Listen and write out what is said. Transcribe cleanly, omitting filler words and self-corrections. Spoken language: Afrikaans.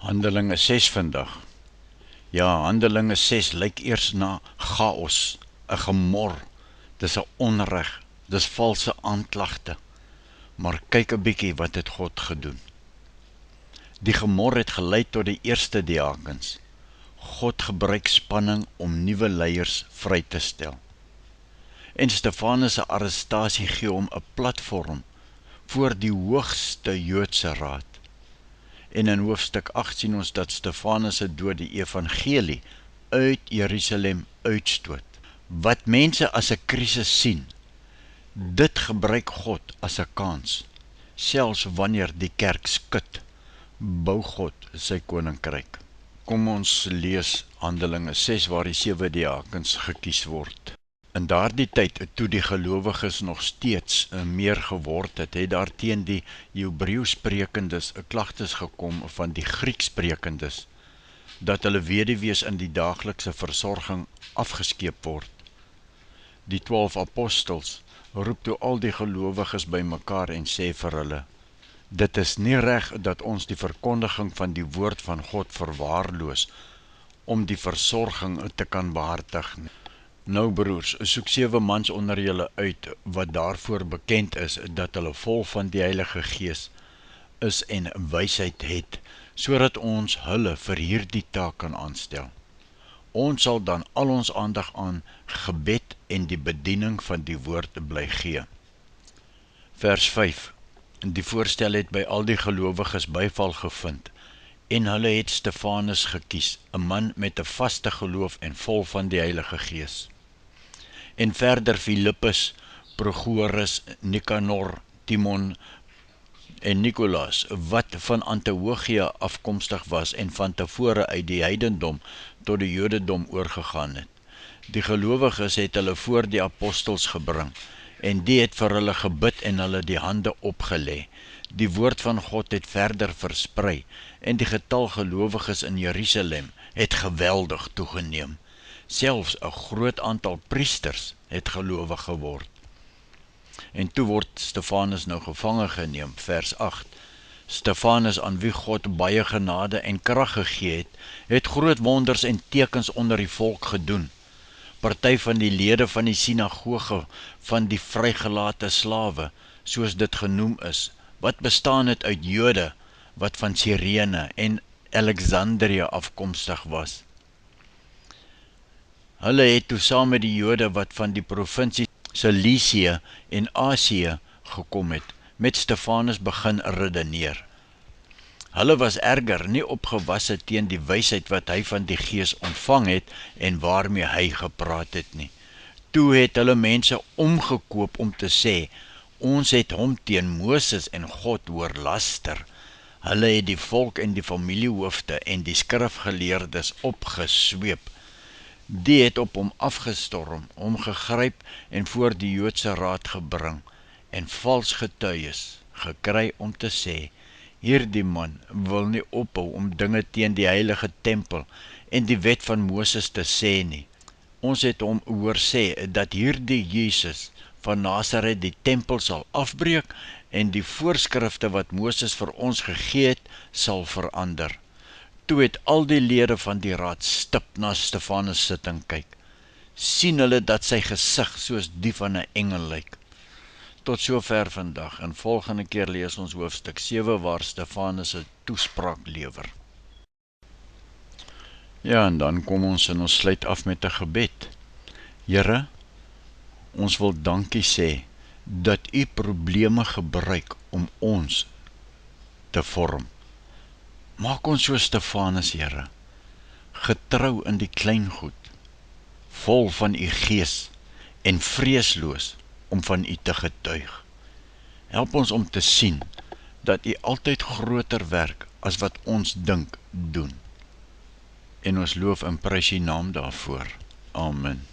Handelinge 6 vandag. Ja, Handelinge 6 lyk eers na chaos, 'n gemor, dis 'n onreg, dis valse aanklagte. Maar kyk 'n bietjie wat het God gedoen. Die gemor het gelei tot die eerste diakens. God gebruik spanning om nuwe leiers vry te stel. En Stefanus se arrestasie gee hom 'n platform voor die hoogste Joodse raad. En in hoofstuk 8 sien ons dat Stefanus se dood die evangelie uit Jerusalem uitstoot. Wat mense as 'n krisis sien, dit gebruik God as 'n kans. Selfs wanneer die kerk skud, bou God sy koninkryk. Kom ons lees Handelinge 6 waar die 7 diakens gekies word. In daardie tyd, toe die gelowiges nog steeds meer geword het, het daar teen die Hebreëusprekendes 'n klagtes gekom van die Grieksprekendes, dat hulle weduwees in die daaglikse versorging afgeskeep word. Die 12 apostels roep toe al die gelowiges bymekaar en sê vir hulle: dit is nie reg dat ons die verkondiging van die woord van God verwaarloos om die versorging te kan behartig nie. Nou broers, soek 7 mans onder julle uit wat daarvoor bekend is dat hulle vol van die Heilige Gees is en wysheid het, sodat ons hulle vir hierdie taak kan aanstel. Ons sal dan al ons aandag aan gebed en die bediening van die woord bly gee. Vers 5. Die voorstel het by al die gelowiges byval gevind, en hulle het Stefanus gekies, 'n man met 'n vaste geloof en vol van die Heilige Gees. En verder Filippus, Prochorus, Nikanor, Timon en Nikolaas, wat van Antiochia afkomstig was en van tevore uit die heidendom tot die Jodendom oorgegaan het. Die gelowiges het hulle voor die apostels gebring, en die het vir hulle gebid en hulle die hande opgelê. Die woord van God het verder versprei, en die getal gelowiges in Jerusalem het geweldig toegeneem. Selfs 'n groot aantal priesters het gelowig geword. En toe word Stefanus nou gevange geneem, vers 8. Stefanus, aan wie God baie genade en krag gegee het, het groot wonders en tekens onder die volk gedoen. Party van die lede van die sinagoge van die vrygelate slawe, soos dit genoem is, wat bestaan het uit Jode, wat van Sirene en Alexandrië afkomstig was. Hulle het toe saam met die Jode wat van die provinsie Cilicië en Asië gekom het, met Stefanus begin redeneer. Hulle was erger nie opgewasse teen die wysheid wat hy van die Gees ontvang het en waarmee hy gepraat het nie. Toe het hulle mense omgekoop om te sê: ons het hom teen Moses en God hoor laster. Hulle het die volk en die familiehoofde en die skrifgeleerdes opgesweep. Die het op hom afgestorm, hom gegryp en voor die Joodse raad gebring en vals getuies gekry om te sê: hierdie man wil nie ophou om dinge teen die heilige tempel en die wet van Moses te sê nie. Ons het hom hoor sê dat hierdie Jesus van Nasaret die tempel sal afbreek en die voorskrifte wat Moses vir ons gegee het, sal verander. Toe het al die lede van die raad stip na Stefanus sit en kyk. Sien hulle dat sy gesig soos die van 'n engel lyk. Tot sover vandag, en volgende keer lees ons hoofstuk 7 waar Stefanus 'n toespraak lewer. Ja, en dan kom ons en ons sluit af met 'n gebed. Here, ons wil dankie sê dat U probleme gebruik om ons te vorm. Maak ons so Stefanus, Here, getrou in die klein goed, vol van U Gees en vreesloos om van U te getuig. Help ons om te sien dat U altyd groter werk as wat ons dink doen. En ons loof en prys U naam daarvoor. Amen.